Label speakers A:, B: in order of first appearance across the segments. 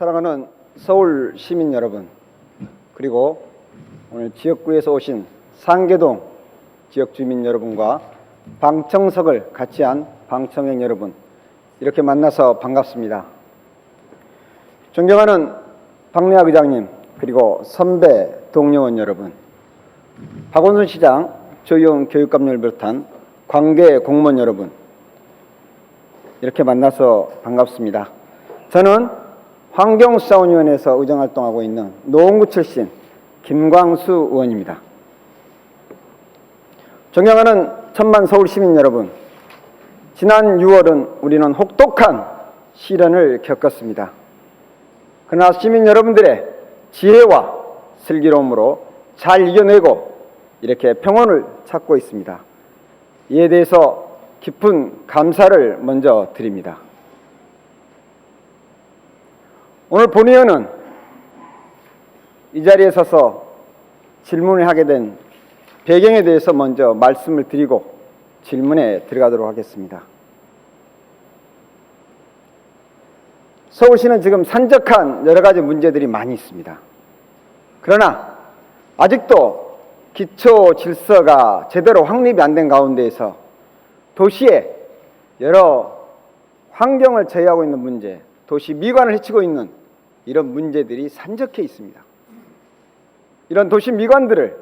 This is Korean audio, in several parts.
A: 사랑하는 서울 시민 여러분, 그리고 오늘 지역구에서 오신 상계동 지역 주민 여러분과 방청석을 같이 한 방청객 여러분, 이렇게 만나서 반갑습니다. 존경하는 박래학 의장님, 그리고 선배 동료원 여러분, 박원순 시장, 조희영 교육감님을 비롯한 관계 공무원 여러분, 이렇게 만나서 반갑습니다. 저는 환경수사원위원회에서 의정활동하고 있는 노원구 출신 김광수 의원입니다. 존경하는 천만 서울 시민 여러분, 지난 6월은 우리는 혹독한 시련을 겪었습니다. 그러나 시민 여러분들의 지혜와 슬기로움으로 잘 이겨내고 이렇게 평온을 찾고 있습니다. 이에 대해서 깊은 감사를 먼저 드립니다. 오늘 본의원은 이 자리에 서서 질문을 하게 된 배경에 대해서 먼저 말씀을 드리고 질문에 들어가도록 하겠습니다. 서울시는 지금 산적한 여러 가지 문제들이 많이 있습니다. 그러나 아직도 기초 질서가 제대로 확립이 안 된 가운데에서 도시의 여러 환경을 제어하고 있는 문제, 도시 미관을 해치고 있는 이런 문제들이 산적해 있습니다. 이런 도시 미관들을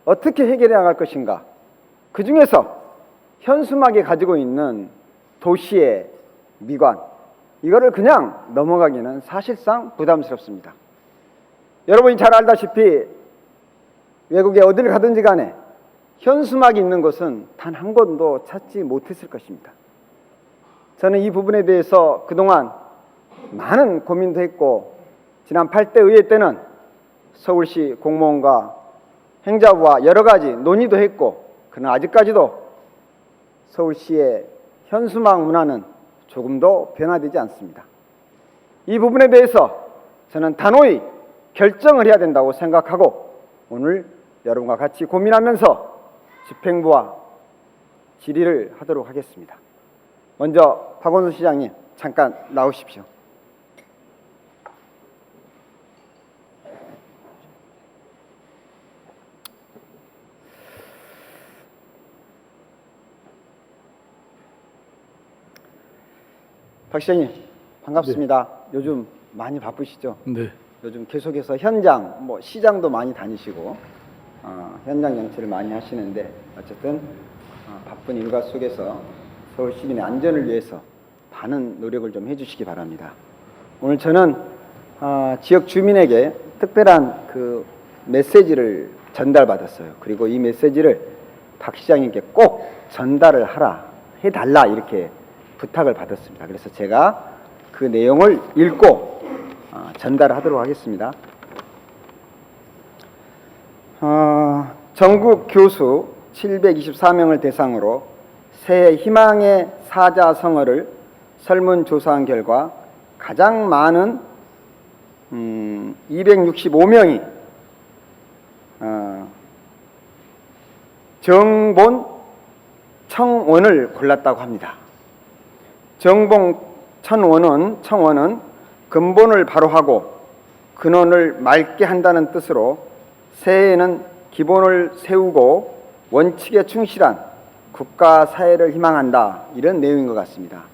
A: 어떻게 해결해 나갈 것인가? 그 중에서 현수막이 가지고 있는 도시의 미관, 이거를 그냥 넘어가기는 사실상 부담스럽습니다. 여러분이 잘 알다시피 외국에 어디를 가든지 간에 현수막이 있는 곳은 단 한 곳도 찾지 못했을 것입니다. 저는 이 부분에 대해서 그동안 많은 고민도 했고, 지난 8대 의회 때는 서울시 공무원과 행자부와 여러 가지 논의도 했고, 그러나 아직까지도 서울시의 현수막 문화는 조금도 변화되지 않습니다. 이 부분에 대해서 저는 단호히 결정을 해야 된다고 생각하고 오늘 여러분과 같이 고민하면서 집행부와 질의를 하도록 하겠습니다. 먼저 박원순 시장님 잠깐 나오십시오. 박 시장님 반갑습니다. 네. 요즘 많이 바쁘시죠?
B: 네.
A: 요즘 계속해서 현장, 시장도 많이 다니시고 현장 정치를 많이 하시는데 어쨌든 바쁜 일과 속에서 서울 시민의 안전을 위해서 많은 노력을 좀 해주시기 바랍니다. 오늘 저는 지역 주민에게 특별한 그 메시지를 전달받았어요. 그리고 이 메시지를 박 시장님께 꼭 전달을 해달라 이렇게 부탁을 받았습니다. 그래서 제가 그 내용을 읽고 전달하도록 하겠습니다. 전국 교수 724명을 대상으로 새해 희망의 사자성어를 설문조사한 결과 가장 많은 265명이 정본 청원을 골랐다고 합니다. 정본 청원은 근본을 바로하고 근원을 맑게 한다는 뜻으로 새해에는 기본을 세우고 원칙에 충실한 국가 사회를 희망한다, 이런 내용인 것 같습니다.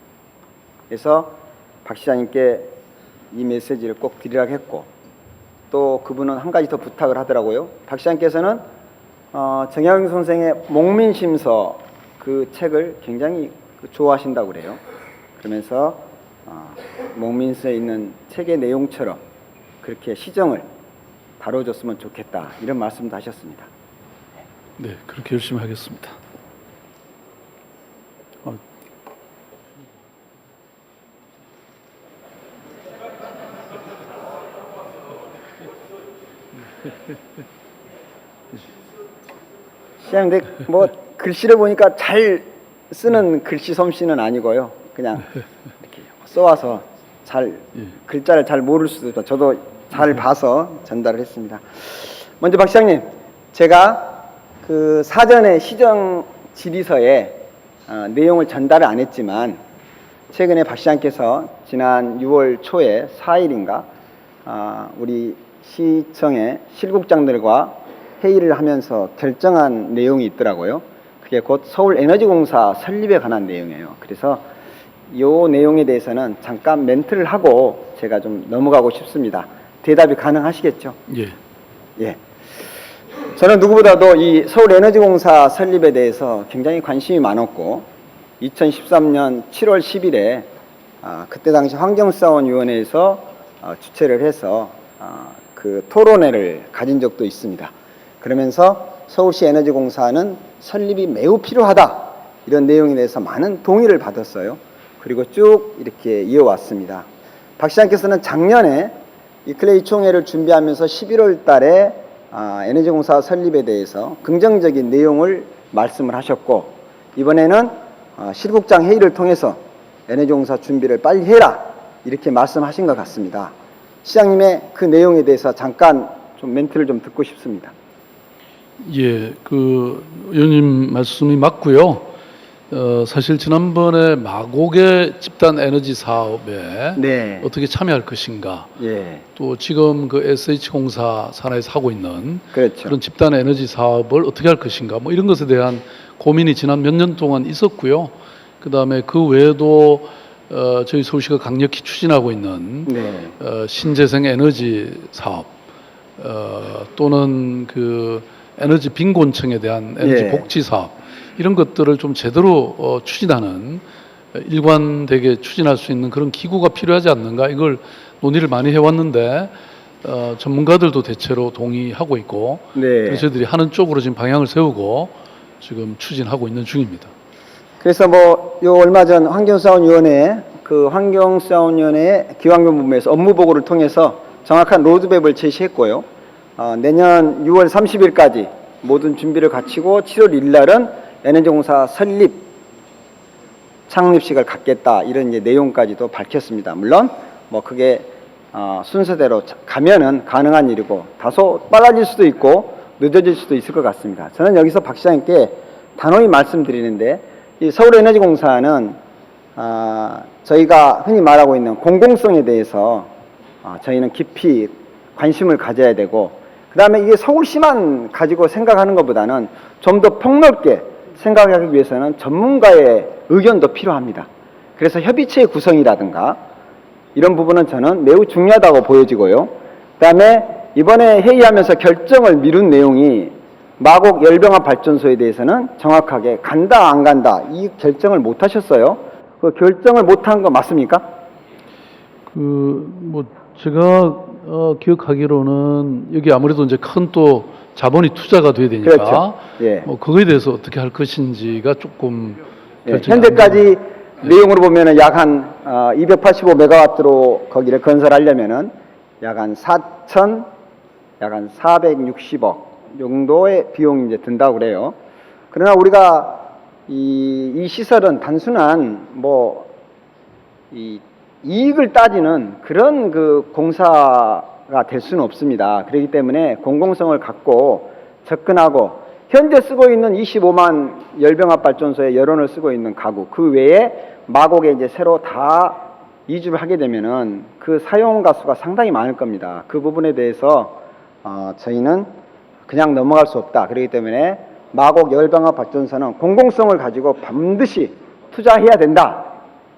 A: 그래서 박 시장님께 이 메시지를 꼭 드리라고 했고, 또 그분은 한 가지 더 부탁을 하더라고요. 박 시장님께서는 정약용 선생의 목민심서 그 책을 굉장히 좋아하신다고 그래요. 그러면서 목민서에 있는 책의 내용처럼 그렇게 시정을 다뤄줬으면 좋겠다, 이런 말씀도 하셨습니다.
B: 네, 그렇게 열심히 하겠습니다.
A: 시장님, 글씨를 보니까 잘 쓰는 글씨 솜씨는 아니고요. 그냥 이렇게 써와서 글자를 잘 모를 수도 있다. 저도 잘 봐서 전달을 했습니다. 먼저 박 시장님, 제가 그 사전에 시정 질의서에 내용을 전달을 안 했지만 최근에 박 시장께서 지난 6월 초에 4일인가 우리 시청의 실국장들과 회의를 하면서 결정한 내용이 있더라고요. 그게 곧 서울에너지공사 설립에 관한 내용이에요. 그래서 이 내용에 대해서는 잠깐 멘트를 하고 제가 좀 넘어가고 싶습니다. 대답이 가능하시겠죠?
B: 예.
A: 예. 저는 누구보다도 이 서울에너지공사 설립에 대해서 굉장히 관심이 많았고 2013년 7월 10일에 그때 당시 환경사원위원회에서 주최를 해서 그 토론회를 가진 적도 있습니다. 그러면서 서울시 에너지공사는 설립이 매우 필요하다 이런 내용에 대해서 많은 동의를 받았어요. 그리고 쭉 이렇게 이어왔습니다. 박 시장께서는 작년에 이 클레이 총회를 준비하면서 11월 달에 에너지공사 설립에 대해서 긍정적인 내용을 말씀을 하셨고 이번에는 실국장 회의를 통해서 에너지공사 준비를 빨리 해라 이렇게 말씀하신 것 같습니다. 시장님의 그 내용에 대해서 잠깐 좀 멘트를 좀 듣고 싶습니다.
B: 예, 그 의원님 말씀이 맞고요. 사실 지난번에 마곡의 집단 에너지 사업에
A: 네.
B: 어떻게 참여할 것인가,
A: 예.
B: 또 지금 그 SH공사 산하에서 하고 있는
A: 그렇죠.
B: 그런 집단 에너지 사업을 어떻게 할 것인가, 뭐 이런 것에 대한 고민이 지난 몇 년 동안 있었고요. 그다음에 그 외에도 저희 서울시가 강력히 추진하고 있는
A: 네.
B: 신재생 에너지 사업 또는 그 에너지 빈곤층에 대한 에너지
A: 예.
B: 복지 사업 이런 것들을 좀 제대로 추진하는 일관되게 추진할 수 있는 그런 기구가 필요하지 않는가 이걸 논의를 많이 해왔는데 전문가들도 대체로 동의하고 있고
A: 네.
B: 그래서 저희들이 하는 쪽으로 지금 방향을 세우고 지금 추진하고 있는 중입니다.
A: 그래서 요 얼마 전 환경사원위원회 그 환경사원위원회 기후환경부문에서 업무 보고를 통해서 정확한 로드맵을 제시했고요. 내년 6월 30일까지 모든 준비를 갖추고 7월 1일 날은 에너지공사 설립 창립식을 갖겠다 이런 이제 내용까지도 밝혔습니다. 물론 뭐 그게 순서대로 가면은 가능한 일이고 다소 빨라질 수도 있고 늦어질 수도 있을 것 같습니다. 저는 여기서 박 시장님께 단호히 말씀드리는데 이 서울에너지공사는 저희가 흔히 말하고 있는 공공성에 대해서 저희는 깊이 관심을 가져야 되고 그 다음에 이게 서울시만 가지고 생각하는 것보다는 좀 더 폭넓게 생각하기 위해서는 전문가의 의견도 필요합니다. 그래서 협의체의 구성이라든가 이런 부분은 저는 매우 중요하다고 보여지고요. 그 다음에 이번에 회의하면서 결정을 미룬 내용이 마곡 열병합 발전소에 대해서는 정확하게 간다 안 간다 이 결정을 못 하셨어요. 그 결정을 못한 거 맞습니까?
B: 뭐 제가 기억하기로는 여기 아무래도 이제 큰 또 자본이 투자가 돼야 되니까
A: 그렇죠. 예.
B: 뭐 그거에 대해서 어떻게 할 것인지가 조금
A: 예,
B: 결정이 안
A: 현재까지 내용으로 보면은 약 한 285메가와트로 거기를 건설하려면은 약 한 460억 정도의 비용이 이제 든다고 그래요. 그러나 우리가 이 시설은 단순한 이 이익을 따지는 그런 그 공사가 될 수는 없습니다. 그렇기 때문에 공공성을 갖고 접근하고 현재 쓰고 있는 25만 열병합 발전소에 여론을 쓰고 있는 가구 그 외에 마곡에 이제 새로 다 이주를 하게 되면은 그 사용가 수가 상당히 많을 겁니다. 그 부분에 대해서 저희는 그냥 넘어갈 수 없다. 그렇기 때문에 마곡 열병합 발전소는 공공성을 가지고 반드시 투자해야 된다.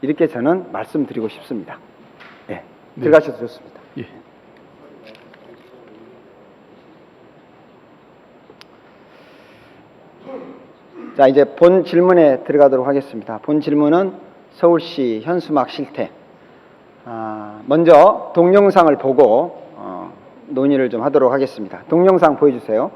A: 이렇게 저는 말씀드리고 싶습니다. 예, 들어가셔도 좋습니다.
B: 예.
A: 자, 이제 본 질문에 들어가도록 하겠습니다. 본 질문은 서울시 현수막 실태. 먼저 동영상을 보고 논의를 좀 하도록 하겠습니다. 동영상 보여주세요.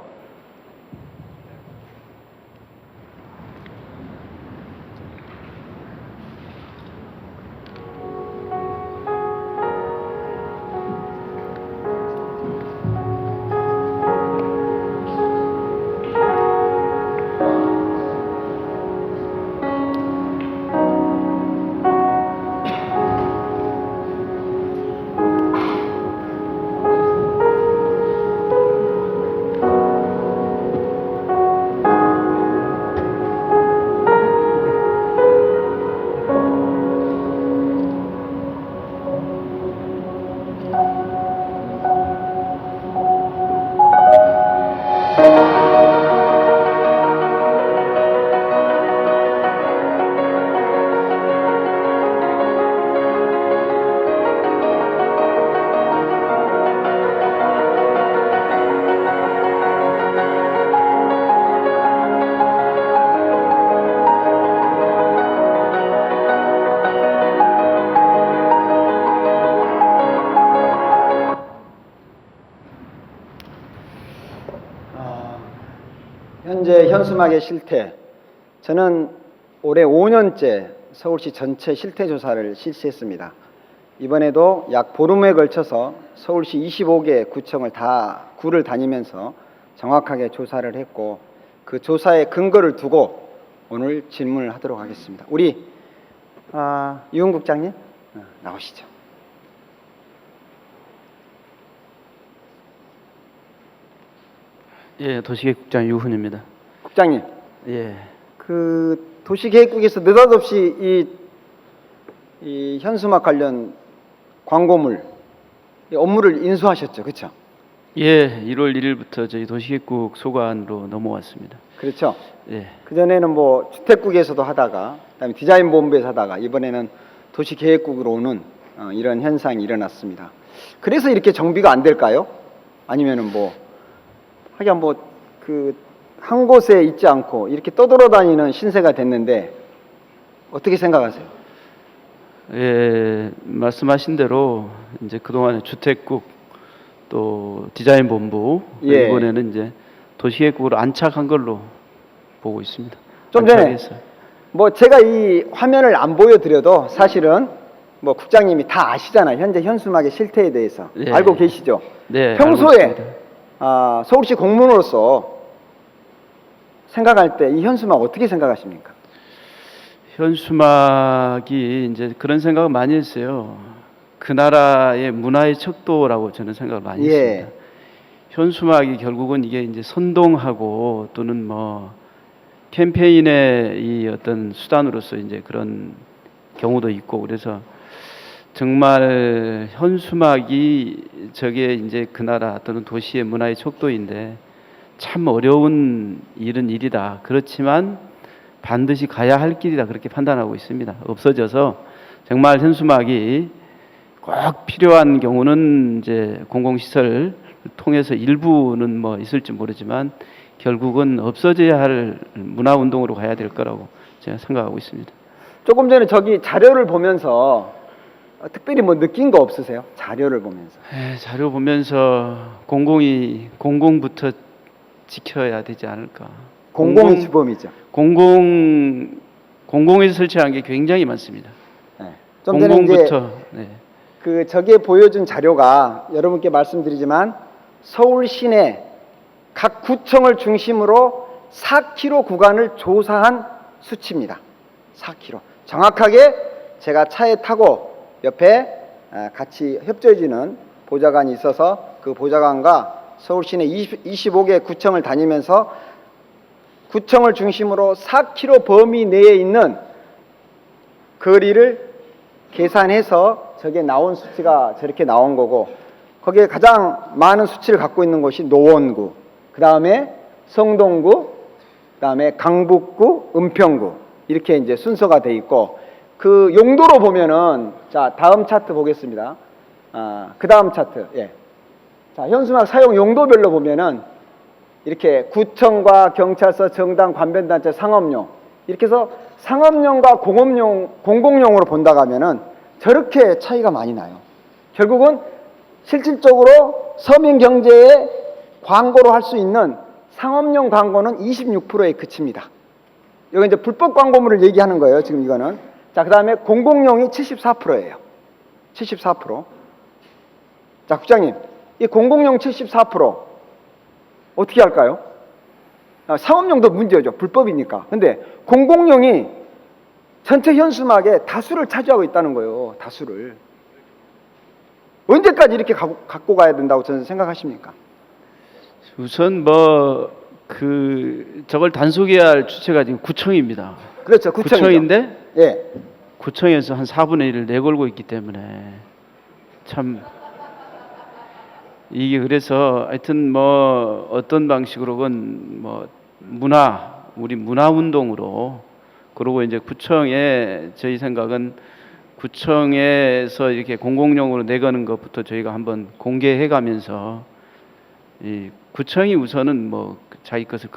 A: 현재 현수막의 실태, 저는 올해 5년째 서울시 전체 실태 조사를 실시했습니다. 이번에도 약 보름에 걸쳐서 서울시 25개 구청을 다 구를 다니면서 정확하게 조사를 했고, 그 조사의 근거를 두고 오늘 질문을 하도록 하겠습니다. 우리 유흥 국장님 나오시죠.
C: 예, 도시계획국장 유훈입니다.
A: 국장님,
C: 예,
A: 그 도시계획국에서 느닷없이 이 현수막 관련 광고물 이 업무를 인수하셨죠, 그렇죠?
C: 예, 1월 1일부터 저희 도시계획국 소관으로 넘어왔습니다.
A: 그렇죠.
C: 예,
A: 그 전에는 뭐 주택국에서도 하다가, 그다음에 디자인본부에서 하다가 이번에는 도시계획국으로 오는 이런 현상이 일어났습니다. 그래서 이렇게 정비가 안 될까요? 아니면은 뭐 하긴 뭐 그 한 곳에 있지 않고 이렇게 떠돌아다니는 신세가 됐는데 어떻게 생각하세요?
C: 예, 말씀하신 대로 이제 그동안에 주택국 또 디자인본부
A: 예.
C: 이번에는 이제 도시계획국으로 안착한 걸로 보고 있습니다.
A: 좀 전에
C: 안착해서.
A: 뭐 제가 이 화면을 안 보여드려도 사실은 뭐 국장님이 다 아시잖아요. 현재 현수막의 실태에 대해서
C: 예.
A: 알고 계시죠?
C: 네, 알고
A: 평소에
C: 있습니다.
A: 서울시 공무원으로서 생각할 때 이 현수막 어떻게 생각하십니까?
C: 현수막이 이제 그런 생각을 많이 했어요. 그 나라의 문화의 척도라고 저는 생각을 많이
A: 예.
C: 했습니다. 현수막이 결국은 이게 이제 선동하고 또는 뭐 캠페인의 이 어떤 수단으로서 이제 그런 경우도 있고, 그래서 정말 현수막이 저게 이제 그 나라 또는 도시의 문화의 척도인데 참 어려운 일이다. 그렇지만 반드시 가야 할 길이다, 그렇게 판단하고 있습니다. 없어져서 정말 현수막이 꼭 필요한 경우는 이제 공공시설을 통해서 일부는 뭐 있을지 모르지만 결국은 없어져야 할 문화운동으로 가야 될 거라고 제가 생각하고 있습니다.
A: 조금 전에 저기 자료를 보면서 특별히 뭐 느낀 거 없으세요? 자료를 보면서.
C: 자료 보면서 공공부터 지켜야 되지 않을까.
A: 공공이 주범이죠.
C: 공공에서 설치한 게 굉장히 많습니다.
A: 네. 좀 전에 이제
C: 공공부터. 네.
A: 그 저기에 보여준 자료가 여러분께 말씀드리지만 서울 시내 각 구청을 중심으로 4km 구간을 조사한 수치입니다. 4km. 정확하게 제가 차에 타고 옆에 같이 협조해주는 보좌관이 있어서 그 보좌관과 서울 시내 25개 구청을 다니면서 구청을 중심으로 4km 범위 내에 있는 거리를 계산해서 저게 나온 수치가 저렇게 나온 거고, 거기에 가장 많은 수치를 갖고 있는 곳이 노원구, 그 다음에 성동구, 그 다음에 강북구, 은평구, 이렇게 이제 순서가 돼 있고, 그 용도로 보면은, 자, 다음 차트 보겠습니다. 그 다음 차트, 예. 자, 현수막 사용 용도별로 보면은 이렇게 구청과 경찰서, 정당, 관변단체, 상업용, 이렇게 해서 상업용과 공공용으로 본다고 하면은 저렇게 차이가 많이 나요. 결국은 실질적으로 서민 경제에 광고로 할 수 있는 상업용 광고는 26%에 그칩니다. 여기 이제 불법 광고물을 얘기하는 거예요, 지금 이거는. 자, 그 다음에 공공용이 74%예요. 74%. 자, 국장님, 이 공공용 74% 어떻게 할까요? 상업용도 문제죠. 불법이니까. 근데 공공용이 전체 현수막의 다수를 차지하고 있다는 거예요. 다수를. 언제까지 이렇게 갖고 가야 된다고 저는 생각하십니까?
C: 우선 뭐 저걸 단속해야 할 주체가 지금 구청입니다.
A: 그렇죠. 구청이죠.
C: 구청인데
A: 예.
C: 구청에서 한 4분의 1을 내걸고 있기 때문에 참 이게, 그래서 하여튼 뭐 어떤 방식으로건 뭐 우리 문화 운동으로, 그리고 이제 구청에, 저희 생각은 구청에서 이렇게 공공용으로 내거는 것부터 저희가 한번 공개해 가면서 이 구청이 우선은 뭐 자기 것을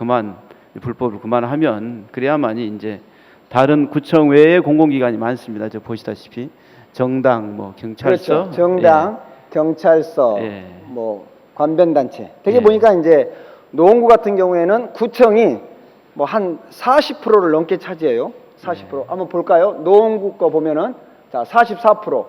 C: 불법을 그만하면 그래야만이 이제 다른 구청 외에 공공기관이 많습니다. 저 보시다시피 정당, 뭐 경찰서,
A: 그렇죠. 정당, 경찰서,
C: 예.
A: 뭐 관변단체. 되게
C: 예.
A: 보니까 이제 노원구 같은 경우에는 구청이 뭐 한 40%를 넘게 차지해요. 40%. 한번 볼까요? 노원구 거 보면은 자 44%.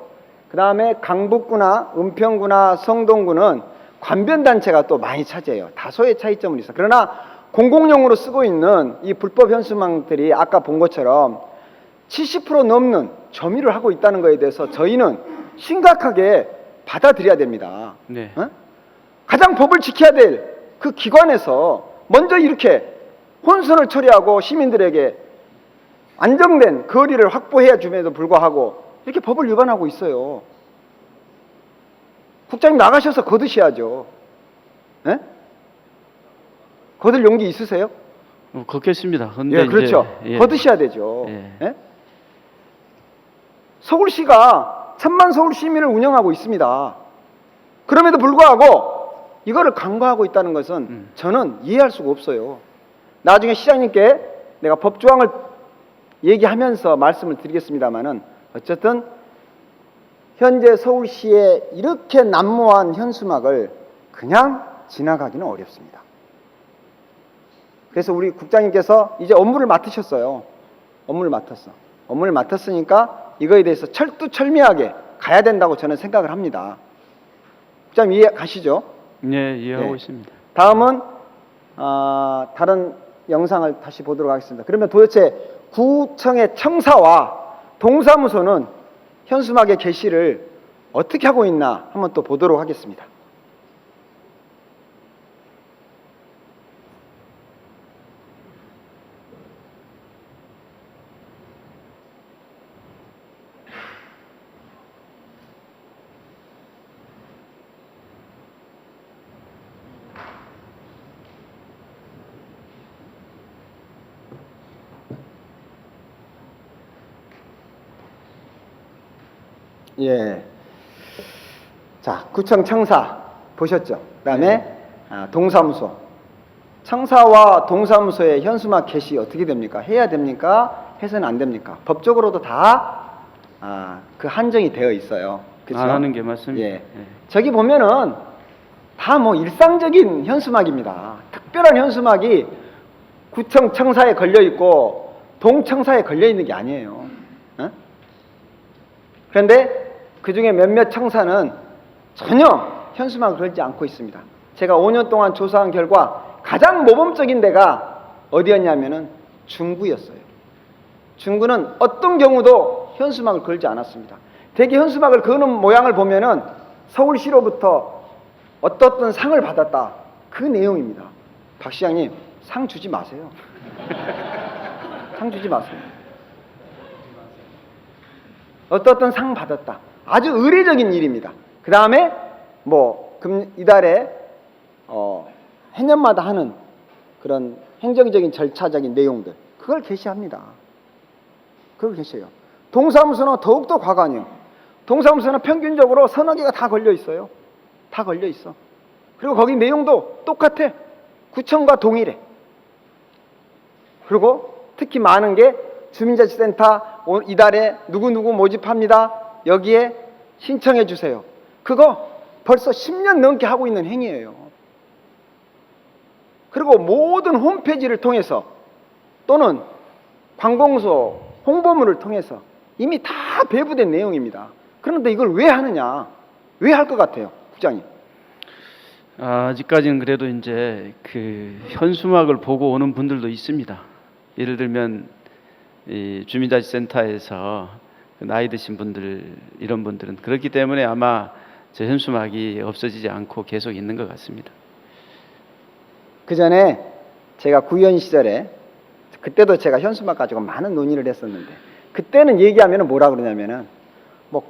A: 그 다음에 강북구나 은평구나 성동구는 관변단체가 또 많이 차지해요. 다소의 차이점은 있어. 그러나 공공용으로 쓰고 있는 이 불법 현수막들이 아까 본 것처럼 70% 넘는 점유를 하고 있다는 것에 대해서 저희는 심각하게 받아들여야 됩니다.
C: 네.
A: 어? 가장 법을 지켜야 될 그 기관에서 먼저 이렇게 혼선을 처리하고 시민들에게 안정된 거리를 확보해야 줌에도 불구하고 이렇게 법을 위반하고 있어요. 국장님 나가셔서 거두셔야죠. 예? 거둘 용기 있으세요?
C: 걷겠습니다. 근데
A: 예, 그렇죠.
C: 이제, 예.
A: 거두셔야 되죠.
C: 예.
A: 예? 서울시가 천만 서울 시민을 운영하고 있습니다. 그럼에도 불구하고 이거를 간과하고 있다는 것은 저는 이해할 수가 없어요. 나중에 시장님께 내가 법조항을 얘기하면서 말씀을 드리겠습니다만은 어쨌든 현재 서울시에 이렇게 난무한 현수막을 그냥 지나가기는 어렵습니다. 그래서 우리 국장님께서 이제 업무를 맡으셨어요. 업무를 맡았으니까 이거에 대해서 철두철미하게 가야 된다고 저는 생각을 합니다. 국장님 이해 가시죠?
C: 네, 이해하고
A: 네.
C: 있습니다.
A: 다음은 다른 영상을 다시 보도록 하겠습니다. 그러면 도대체 구청의 청사와 동사무소는 현수막의 게시를 어떻게 하고 있나 한번 또 보도록 하겠습니다. 예. 자, 구청 청사 보셨죠? 그다음에 동사무소. 청사와 동사무소의 현수막 게시 어떻게 됩니까? 해야 됩니까? 해서는 안 됩니까? 법적으로도 다 그 한정이 되어 있어요. 그렇죠?
C: 안 하는 게 맞습니다.
A: 예.
C: 예.
A: 저기 보면은 다 뭐 일상적인 현수막입니다. 특별한 현수막이 구청 청사에 걸려 있고 동청사에 걸려 있는 게 아니에요. 어? 그런데 그 중에 몇몇 청사는 전혀 현수막을 걸지 않고 있습니다. 제가 5년 동안 조사한 결과 가장 모범적인 데가 어디였냐면은 중구였어요. 중구는 어떤 경우도 현수막을 걸지 않았습니다. 대개 현수막을 거는 모양을 보면은 서울시로부터 어떤 상을 받았다. 그 내용입니다. 박 시장님, 상 주지 마세요. 상 주지 마세요. 어떤 상 받았다. 아주 의례적인 일입니다. 그 다음에 뭐 이달에 해년마다 하는 그런 행정적인 절차적인 내용들 그걸 게시합니다. 그걸 게시해요. 동사무소는 더욱더 과관이요. 동사무소는 평균적으로 서너 개가 다 걸려 있어요. 다 걸려 있어. 그리고 거기 내용도 똑같아. 구청과 동일해. 그리고 특히 많은 게 주민자치센터 이달에 누구누구 모집합니다. 여기에 신청해 주세요. 그거 벌써 10년 넘게 하고 있는 행위예요. 그리고 모든 홈페이지를 통해서 또는 관공서 홍보물을 통해서 이미 다 배부된 내용입니다. 그런데 이걸 왜 하느냐? 왜 할 것 같아요, 국장님?
C: 아직까지는 그래도 이제 그 현수막을 보고 오는 분들도 있습니다. 예를 들면 이 주민자치센터에서 나이 드신 분들 이런 분들은 그렇기 때문에 아마 저 현수막이 없어지지 않고 계속 있는 것 같습니다.
A: 그 전에 제가 구의원 시절에 그때도 제가 현수막 가지고 많은 논의를 했었는데 그때는 얘기하면 뭐라 그러냐면은 뭐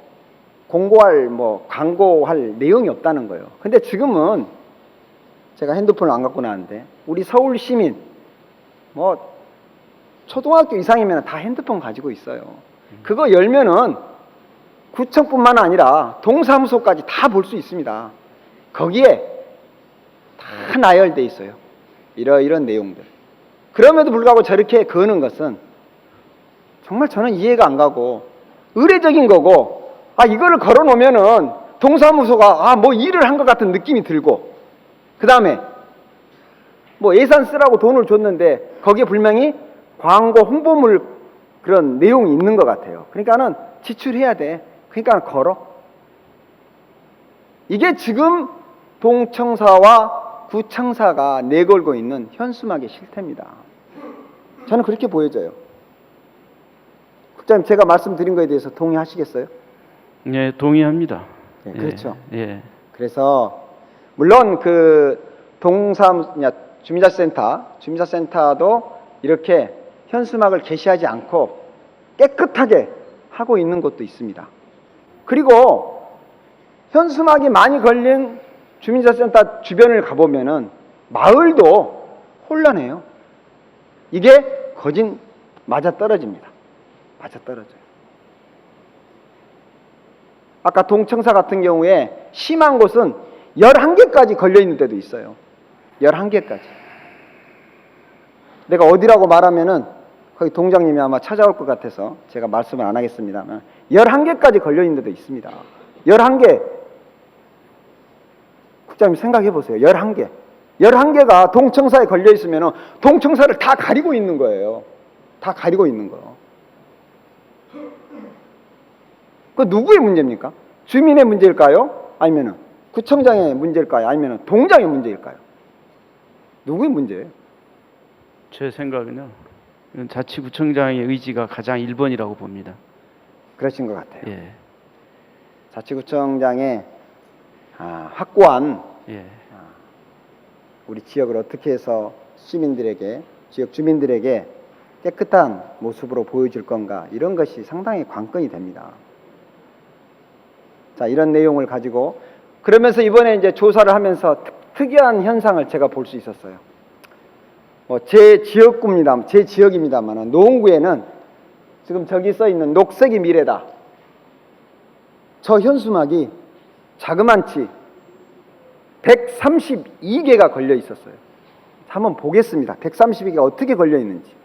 A: 공고할 뭐 광고할 내용이 없다는 거예요. 근데 지금은 제가 핸드폰을 안 갖고 나왔는데 우리 서울 시민 뭐 초등학교 이상이면 다 핸드폰 가지고 있어요. 그거 열면은 구청뿐만 아니라 동사무소까지 다 볼 수 있습니다. 거기에 다 나열돼 있어요. 이런 내용들. 그럼에도 불구하고 저렇게 거는 것은 정말 저는 이해가 안 가고 의례적인 거고 이거를 걸어 놓으면은 동사무소가 뭐 일을 한 것 같은 느낌이 들고 그 다음에 뭐 예산 쓰라고 돈을 줬는데 거기에 분명히 광고 홍보물 그런 내용이 있는 것 같아요. 그러니까는 지출해야 돼. 그러니까 걸어. 이게 지금 동청사와 구청사가 내걸고 있는 현수막의 실태입니다. 저는 그렇게 보여져요. 국장님, 제가 말씀드린 거에 대해서 동의하시겠어요?
C: 예, 동의합니다.
A: 네, 그렇죠.
C: 예.
A: 그래서 물론 그 주민자센터도 이렇게 현수막을 게시하지 않고 깨끗하게 하고 있는 곳도 있습니다. 그리고 현수막이 많이 걸린 주민자센터 주변을 가보면은 마을도 혼란해요. 이게 거진 맞아떨어집니다. 맞아떨어져요. 아까 동청사 같은 경우에 심한 곳은 11개까지 걸려있는 데도 있어요. 11개까지. 내가 어디라고 말하면은 거기 동장님이 아마 찾아올 것 같아서 제가 말씀을 안 하겠습니다만 11개까지 걸려있는 데도 있습니다. 11개. 국장님 생각해 보세요. 11개. 11개가 동청사에 걸려있으면 동청사를 다 가리고 있는 거예요. 다 가리고 있는 거. 그 누구의 문제입니까? 주민의 문제일까요? 아니면 구청장의 문제일까요? 아니면 동장의 문제일까요? 누구의 문제예요?
C: 제 생각은요. 이건 자치구청장의 의지가 가장 1번이라고 봅니다.
A: 그러신 것 같아요.
C: 예.
A: 자치구청장의 확고한
C: 예.
A: 우리 지역을 어떻게 해서 시민들에게, 지역 주민들에게 깨끗한 모습으로 보여줄 건가, 이런 것이 상당히 관건이 됩니다. 자, 이런 내용을 가지고 그러면서 이번에 이제 조사를 하면서 특이한 현상을 제가 볼 수 있었어요. 제 지역입니다만 노원구에는 지금 저기 써 있는 녹색이 미래다. 저 현수막이 자그만치 132개가 걸려 있었어요. 한번 보겠습니다. 132개가 어떻게 걸려 있는지.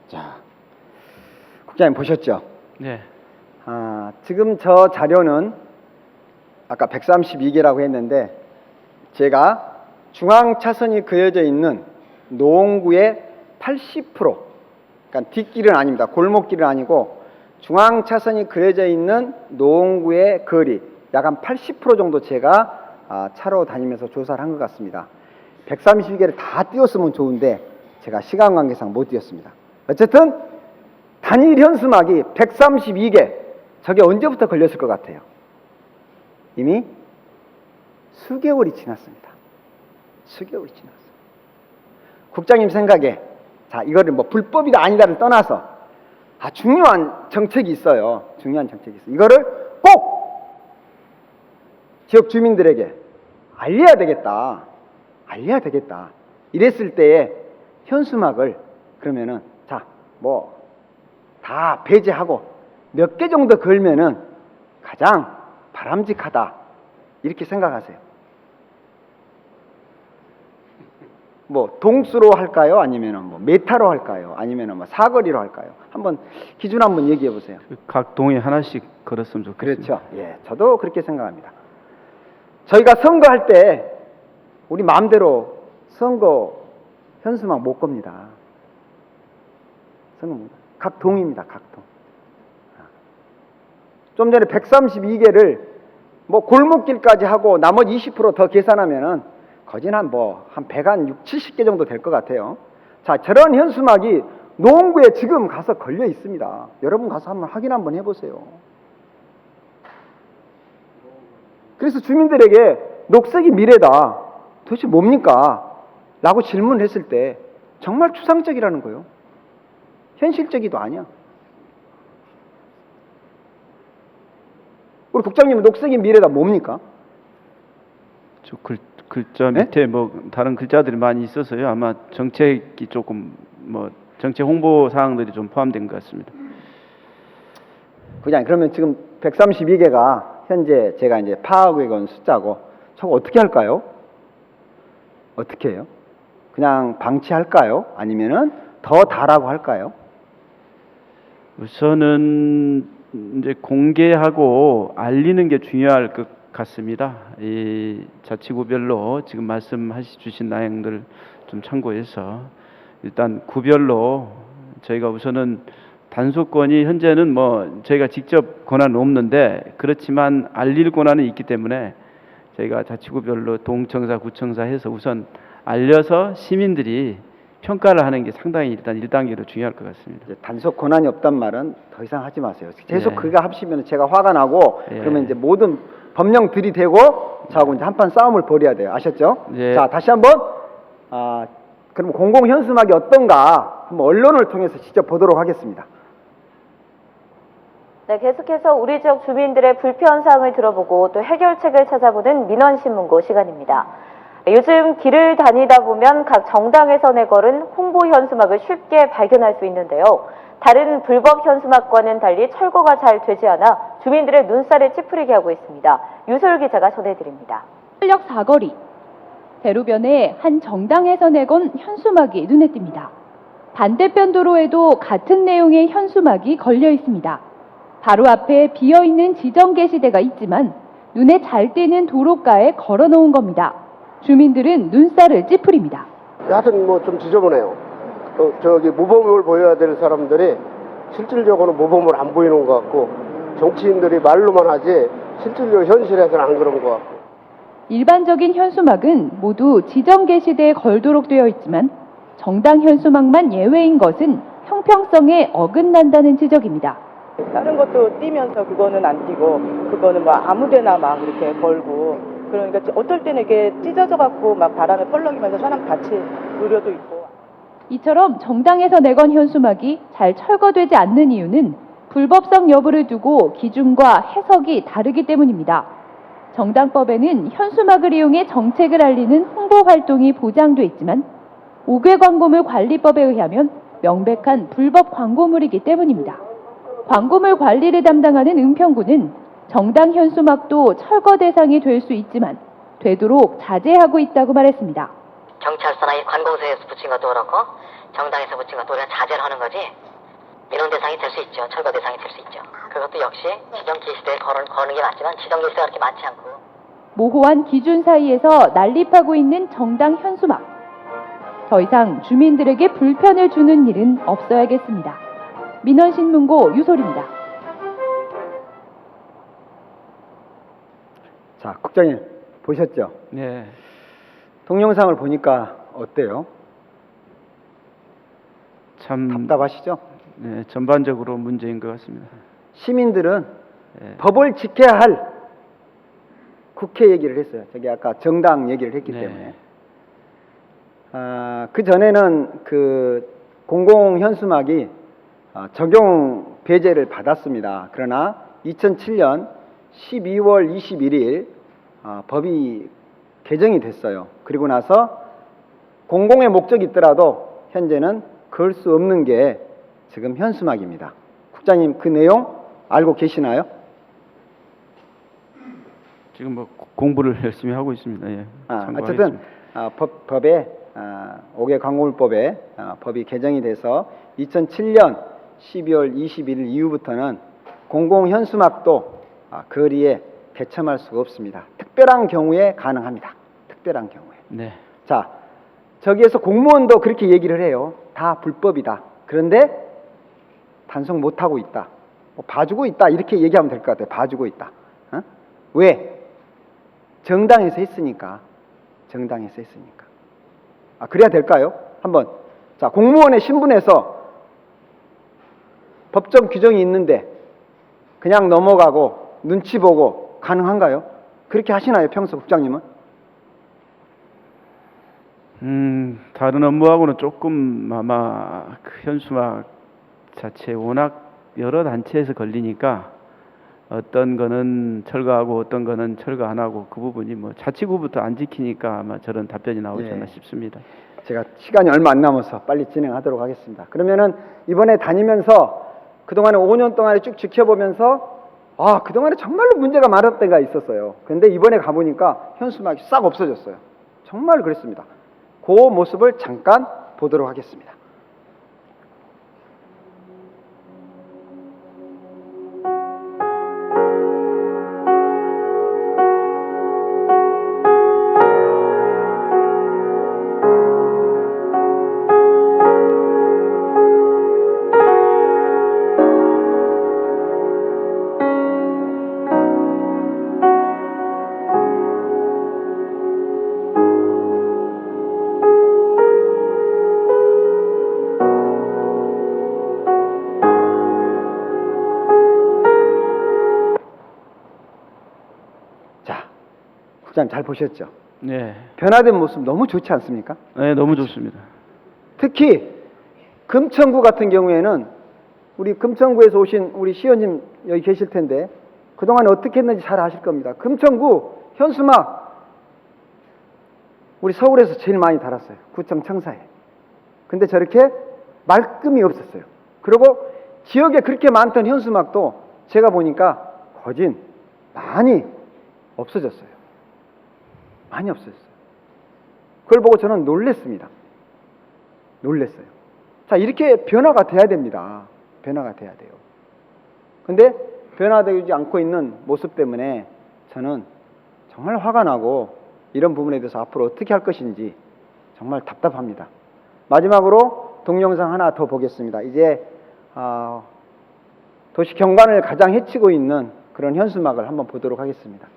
A: 자, 국장님 보셨죠?
C: 네.
A: 지금 저 자료는 아까 132개라고 했는데 제가 중앙 차선이 그려져 있는 노원구의 80%, 그러니까 뒷길은 아닙니다. 골목길은 아니고 중앙 차선이 그려져 있는 노원구의 거리 약 한 80% 정도 제가 차로 다니면서 조사를 한 것 같습니다. 132개를 다 띄웠으면 좋은데 제가 시간 관계상 못 띄웠습니다. 어쨌든 단일 현수막이 132개, 저게 언제부터 걸렸을 것 같아요? 이미 수개월이 지났습니다. 수개월이 지났어요. 국장님 생각에 자, 이거를 뭐 불법이다 아니다를 떠나서 중요한 정책이 있어요. 중요한 정책이 있어요. 이거를 꼭 지역 주민들에게 알려야 되겠다. 알려야 되겠다. 이랬을 때에 현수막을 그러면은 뭐 다 배제하고 몇 개 정도 걸면은 가장 바람직하다, 이렇게 생각하세요. 뭐 동수로 할까요? 아니면은 뭐 메타로 할까요? 아니면은 뭐 사거리로 할까요? 한번 기준 한번 얘기해 보세요.
C: 각 동에 하나씩 걸었으면 좋겠습니다.
A: 그렇죠. 예, 저도 그렇게 생각합니다. 저희가 선거할 때 우리 마음대로 선거 현수막 못 겁니다. 각 동입니다. 각 동. 좀 전에 132개를 뭐 골목길까지 하고 나머지 20% 더 계산하면은 거진 한 100, 한 60, 70개 정도 될 것 같아요. 자, 저런 현수막이 노원구에 지금 가서 걸려 있습니다. 여러분 가서 한번 확인 한번 해보세요. 그래서 주민들에게 녹색이 미래다. 도대체 뭡니까? 라고 질문을 했을 때 정말 추상적이라는 거예요. 현실적이도 아니야. 우리 국장님은 녹색이 미래다 뭡니까?
C: 저 글자 밑에 뭐 다른 글자들이 많이 있어서요. 아마 정책이 조금 뭐 정책 홍보 사항들이 좀 포함된 것 같습니다.
A: 그냥 그러면 지금 132개가 현재 제가 이제 파악해 온 숫자고 저거 어떻게 할까요? 어떻게 해요? 그냥 방치할까요? 아니면은 더 다라고 할까요?
C: 우선은 이제 공개하고 알리는 게 중요할 것 같습니다. 이 자치구별로 지금 말씀하시 주신 내용들 좀 참고해서 일단 구별로 저희가 우선은 단속권이 현재는 뭐 저희가 직접 권한은 없는데 그렇지만 알릴 권한은 있기 때문에 저희가 자치구별로 동청사, 구청사 해서 우선 알려서 시민들이 평가를 하는 게 상당히 일단 1단계로 중요할 것 같습니다.
A: 이제 단속 권한이 없단 말은 더 이상 하지 마세요. 계속
C: 예.
A: 그거 합치면 제가 화가 나고
C: 예.
A: 그러면 이제 모든 법령 들이대고 저하고 이제 한판 싸움을 벌여야 돼요. 아셨죠?
C: 예.
A: 자, 다시 한번 그럼 공공 현수막이 어떤가 한번 언론을 통해서 직접 보도록 하겠습니다.
D: 네, 계속해서 우리 지역 주민들의 불편사항을 들어보고 또 해결책을 찾아보는 민원신문고 시간입니다. 요즘 길을 다니다 보면 각 정당에서 내걸은 홍보 현수막을 쉽게 발견할 수 있는데요. 다른 불법 현수막과는 달리 철거가 잘 되지 않아 주민들의 눈살을 찌푸리게 하고 있습니다. 유솔 기자가 전해드립니다.
E: 철역 사거리, 대로변에 한 정당에서 내건 현수막이 눈에 띕니다. 반대편 도로에도 같은 내용의 현수막이 걸려 있습니다. 바로 앞에 비어있는 지정 게시대가 있지만 눈에 잘 띄는 도로가에 걸어놓은 겁니다. 주민들은 눈살을 찌푸립니다.
F: 하여튼 뭐 좀 지저분해요. 저기 모범을 보여야 될 사람들이 실질적으로 모범을 안 보이는 것 같고 정치인들이 말로만 하지 실질적으로 현실에서는 안 그런 것 같고.
E: 일반적인 현수막은 모두 지정 게시대에 걸도록 되어 있지만 정당 현수막만 예외인 것은 형평성에 어긋난다는 지적입니다.
G: 다른 것도 띄면서 그거는 안 띄고 그거는 뭐 아무데나 막 이렇게 걸고 그러니까 어떨 때는 이게 찢어져 갖고 막 바람에 펄럭이면서 사람 다칠 우려도 있고.
E: 이처럼 정당에서 내건 현수막이 잘 철거되지 않는 이유는 불법성 여부를 두고 기준과 해석이 다르기 때문입니다. 정당법에는 현수막을 이용해 정책을 알리는 홍보 활동이 보장돼 있지만 5개 광고물 관리법에 의하면 명백한 불법 광고물이기 때문입니다. 광고물 관리를 담당하는 은평구는 정당 현수막도 철거 대상이 될 수 있지만 되도록 자제하고 있다고 말했습니다.
H: 경찰서나 이 관공서에서 붙인 것도 그렇고 정당에서 붙인 것도 우리가 자제를 하는 거지 민원 대상이 될 수 있죠. 철거 대상이 될 수 있죠. 그것도 역시 지정 게시대에 거는 게 맞지만 지정 게시대가 그렇게 많지 않고
E: 모호한 기준 사이에서 난립하고 있는 정당 현수막. 더 이상 주민들에게 불편을 주는 일은 없어야겠습니다. 민원신문고 유솔입니다.
A: 자, 국장님 보셨죠?
C: 네.
A: 동영상을 보니까 어때요?
C: 참
A: 답답하시죠?
C: 네, 전반적으로 문제인 것 같습니다.
A: 시민들은
C: 네.
A: 법을 지켜야 할 국회 얘기를 했어요. 저기 아까 정당 얘기를 했기
C: 네.
A: 때문에. 그 전에는 그 공공 현수막이 적용 배제를 받았습니다. 그러나 2007년 12월 21일 법이 개정이 됐어요. 그리고 나서 공공의 목적이 있더라도 현재는 걸 수 없는 게 지금 현수막입니다. 국장님 그 내용 알고 계시나요?
C: 지금 뭐 공부를 열심히 하고 있습니다. 예.
A: 어쨌든 법에 5개 광고물법에 법이 개정이 돼서 2007년 12월 21일 이후부터는 공공 현수막도 거리에 개첨할 수가 없습니다. 특별한 경우에 가능합니다. 특별한 경우에.
C: 네.
A: 자, 저기에서 공무원도 그렇게 얘기를 해요. 다 불법이다. 그런데 단속 못하고 있다. 뭐 봐주고 있다. 이렇게 얘기하면 될 것 같아요. 봐주고 있다. 왜? 정당에서 했으니까. 정당에서 했으니까. 그래야 될까요? 한번 자, 공무원의 신분에서 법정 규정이 있는데 그냥 넘어가고 눈치 보고 가능한가요? 그렇게 하시나요, 평소 국장님은?
C: 다른 업무하고는 조금 아마 그 현수막 자체 워낙 여러 단체에서 걸리니까 어떤 거는 철거하고 어떤 거는 철거 안 하고 그 부분이 뭐 자치구부터 안 지키니까 아마 저런 답변이 나오지 않나 싶습니다.
A: 제가 시간이 얼마 안 남아서 빨리 진행하도록 하겠습니다. 그러면은 이번에 다니면서 그동안에 5년 동안에 쭉 지켜보면서 그동안에 정말로 문제가 많았던 때가 있었어요. 근데 이번에 가보니까 현수막이 싹 없어졌어요. 정말 그랬습니다. 그 모습을 잠깐 보도록 하겠습니다. 국장님 잘 보셨죠?
C: 네,
A: 변화된 모습 너무 좋지 않습니까?
C: 네, 너무 좋습니다.
A: 특히 금천구 같은 경우에는 우리 금천구에서 오신 우리 시의원님 여기 계실 텐데 그동안 어떻게 했는지 잘 아실 겁니다. 금천구 현수막 우리 서울에서 제일 많이 달았어요. 구청 청사에. 근데 저렇게 말끔히 없었어요. 그리고 지역에 그렇게 많던 현수막도 제가 보니까 거진 많이 없어졌어요. 많이 없어졌어요. 그걸 보고 저는 놀랬습니다. 놀랬어요. 자, 이렇게 변화가 돼야 됩니다. 변화가 돼야 돼요. 근데 변화되지 않고 있는 모습 때문에 저는 정말 화가 나고 이런 부분에 대해서 앞으로 어떻게 할 것인지 정말 답답합니다. 마지막으로 동영상 하나 더 보겠습니다. 이제 도시 경관을 가장 해치고 있는 그런 현수막을 한번 보도록 하겠습니다.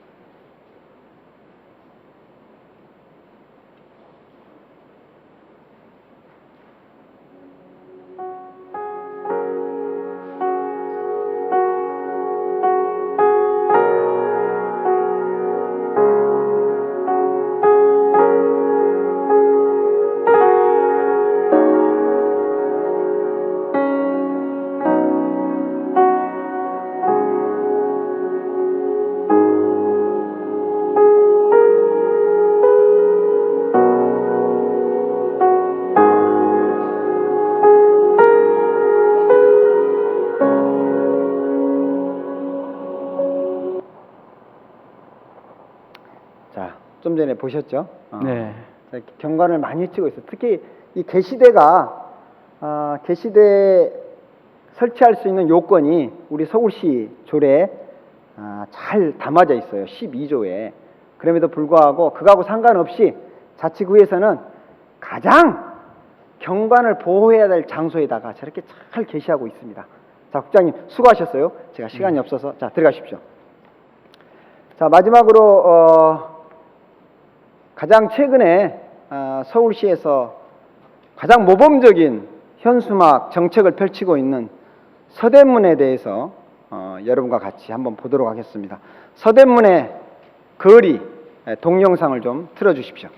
A: 자, 좀 전에 보셨죠?
C: 네.
A: 자, 경관을 많이 해치고 있어요. 특히 이 게시대가 게시대 설치할 수 있는 요건이 우리 서울시 조례에 잘 담아져 있어요. 12조에. 그럼에도 불구하고 그거하고 상관없이 자치구에서는 가장 경관을 보호해야 될 장소에다가 저렇게 잘 게시하고 있습니다. 자, 국장님 수고하셨어요. 제가 시간이 없어서 자, 들어가십시오. 자, 마지막으로 가장 최근에 서울시에서 가장 모범적인 현수막 정책을 펼치고 있는 서대문에 대해서 여러분과 같이 한번 보도록 하겠습니다. 서대문의 거리 동영상을 좀 틀어주십시오.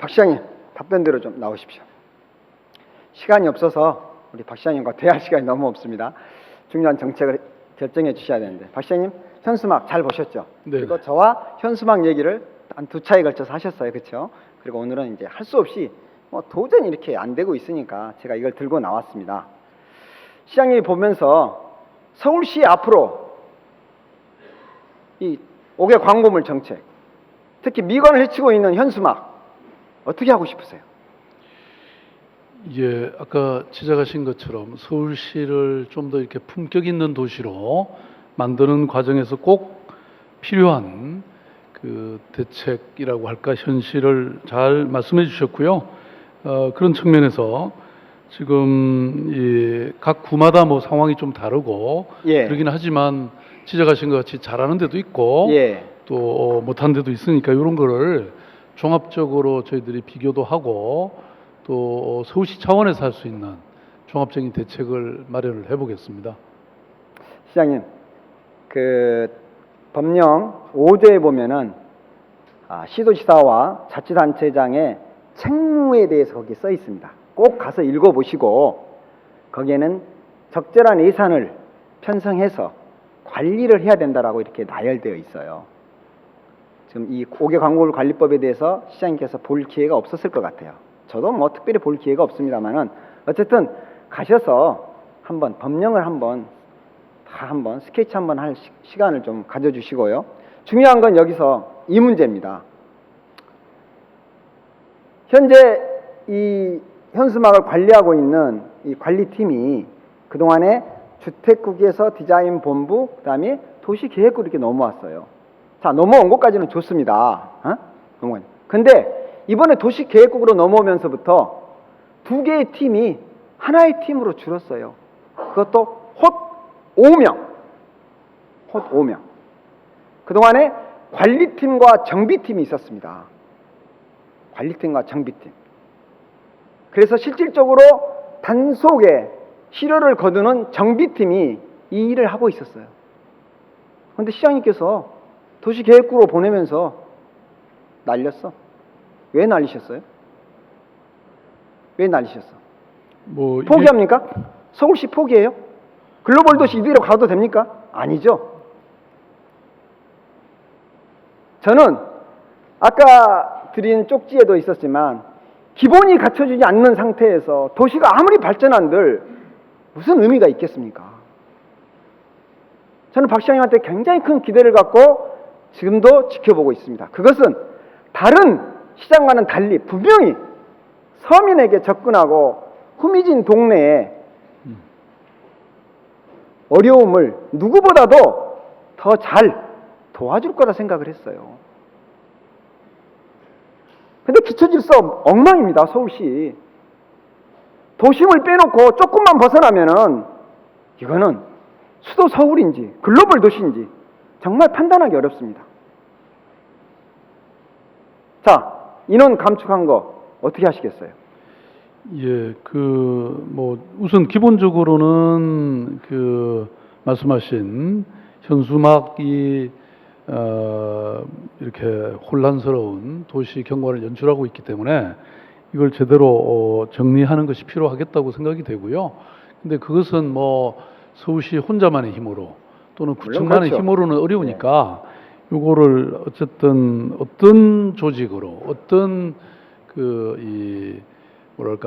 A: 박 시장님 답변대로 좀 나오십시오. 시간이 없어서 우리 박 시장님과 대화할 시간이 너무 없습니다. 중요한 정책을 결정해 주셔야 되는데 박 시장님 현수막 잘 보셨죠?
B: 네.
A: 그리고 저와 현수막 얘기를 한 2차에 걸쳐서 하셨어요, 그렇죠? 그리고 오늘은 이제 할 수 없이 뭐 도저히 이렇게 안 되고 있으니까 제가 이걸 들고 나왔습니다. 시장님이 보면서 서울시 앞으로 이 5개 광고물 정책, 특히 미관을 해치고 있는 현수막 어떻게 하고 싶으세요?
B: 예, 아까 지적하신 것처럼 서울시를 좀 더 이렇게 품격 있는 도시로 만드는 과정에서 꼭 필요한 그 대책이라고 할까 현실을 잘 말씀해 주셨고요. 그런 측면에서 지금 이 각 구마다 뭐 상황이 좀 다르고
A: 예.
B: 그러긴 하지만 지적하신 것 같이 잘하는 데도 있고
A: 예.
B: 또 못한 데도 있으니까 이런 거를 종합적으로 저희들이 비교도 하고 또 서울시 차원에서 할 수 있는 종합적인 대책을 마련을 해보겠습니다.
A: 시장님, 그 법령 5조에 보면은 시도지사와 자치단체장의 책무에 대해서 거기 써 있습니다. 꼭 가서 읽어보시고 거기에는 적절한 예산을 편성해서 관리를 해야 된다라고 이렇게 나열되어 있어요. 지금 이 5개 광고물 관리법에 대해서 시장님께서 볼 기회가 없었을 것 같아요. 저도 뭐 특별히 볼 기회가 없습니다만은 어쨌든 가셔서 한번 법령을 한번 다 한번 스케치 한번 할 시간을 좀 가져주시고요. 중요한 건 여기서 이 문제입니다. 현재 이 현수막을 관리하고 있는 이 관리팀이 그동안에 주택국에서 디자인 본부, 그다음에 도시계획국 이렇게 넘어왔어요. 자, 넘어온 것까지는 좋습니다. 넘어간. 근데 이번에 도시계획국으로 넘어오면서부터 2개의 팀이 하나의 팀으로 줄었어요. 그것도 헛 5명. 헛 5명. 그동안에 관리팀과 정비팀이 있었습니다. 관리팀과 정비팀. 그래서 실질적으로 단속에 실효를 거두는 정비팀이 이 일을 하고 있었어요. 그런데 시장님께서 도시계획국으로 보내면서 날렸어. 왜 날리셨어요? 왜 날리셨어?
B: 뭐
A: 포기합니까? 서울시 포기해요? 글로벌 도시 이대로 가도 됩니까? 아니죠. 저는 아까 드린 쪽지에도 있었지만 기본이 갖춰지지 않는 상태에서 도시가 아무리 발전한들 무슨 의미가 있겠습니까? 저는 박 시장님한테 굉장히 큰 기대를 갖고 지금도 지켜보고 있습니다. 그것은 다른 시장과는 달리 분명히 서민에게 접근하고 후미진 동네에 어려움을 누구보다도 더 잘 도와줄 거라 생각을 했어요. 근데 기초질서 엉망입니다. 서울시. 도심을 빼놓고 조금만 벗어나면은 이거는 수도 서울인지 글로벌 도시인지 정말 판단하기 어렵습니다. 자, 인원 감축한 거 어떻게 하시겠어요?
B: 예, 뭐 우선 기본적으로는 말씀하신 현수막이 이렇게 혼란스러운 도시 경관을 연출하고 있기 때문에 이걸 제대로 정리하는 것이 필요하겠다고 생각이 되고요. 근데 그것은 뭐 서울시 혼자만의 힘으로 또는 구청만의
A: 그렇죠.
B: 힘으로는 어려우니까 요거를 어쨌든 어떤 조직으로 어떤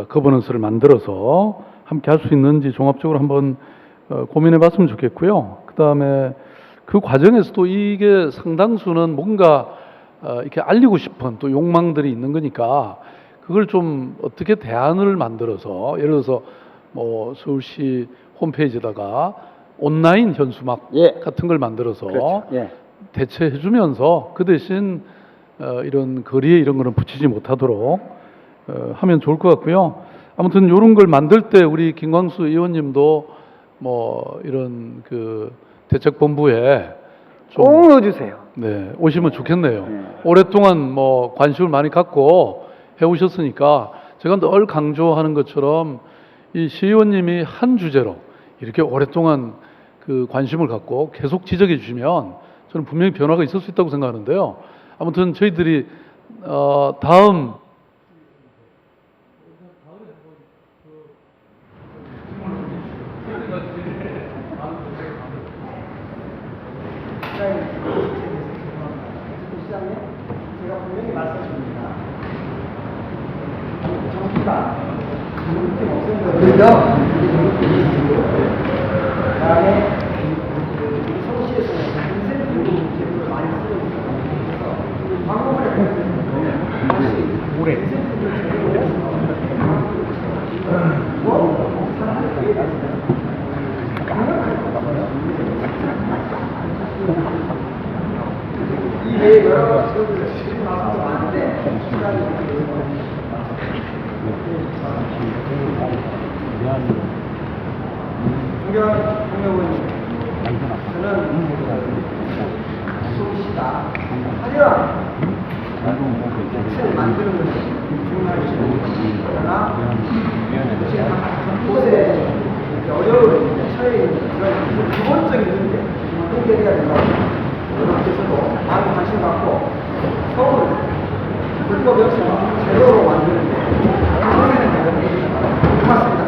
B: 거버넌스를 만들어서 함께 할 수 있는지 종합적으로 한번 고민해 봤으면 좋겠고요. 그다음에 그 과정에서도 이게 상당수는 뭔가 이렇게 알리고 싶은 또 욕망들이 있는 거니까 그걸 좀 어떻게 대안을 만들어서 예를 들어서 뭐 서울시 홈페이지에다가 온라인 현수막
A: 예.
B: 같은 걸 만들어서
A: 그렇죠. 예.
B: 대체해 주면서 그 대신 이런 거리에 이런 거는 붙이지 못하도록 하면 좋을 것 같고요. 아무튼 이런 걸 만들 때 우리 김광수 의원님도 뭐 이런 대책본부에 좀
A: 꼭 넣어주세요.
B: 네, 오시면 좋겠네요.
A: 네.
B: 오랫동안 뭐 관심을 많이 갖고 해오셨으니까 제가 늘 강조하는 것처럼 이 시의원님이 한 주제로 이렇게 오랫동안 관심을 갖고 계속 지적해 주시면 저는 분명히 변화가 있을 수 있다고 생각하는데요. 아무튼 저희들이 다음
A: 여러 지금 나서도 많은데 존경하는 동료분, 저는 수시다. 하지만 대책을 만드는 것이 중요할 수 있는 그러나 곳에 어려운 처해 있는 그런 기본적인 문제 해결해야 된다고 여러분께서도 많은 관심 갖고 서울 불법 역사가 제도로 만드는데 고맙습니다.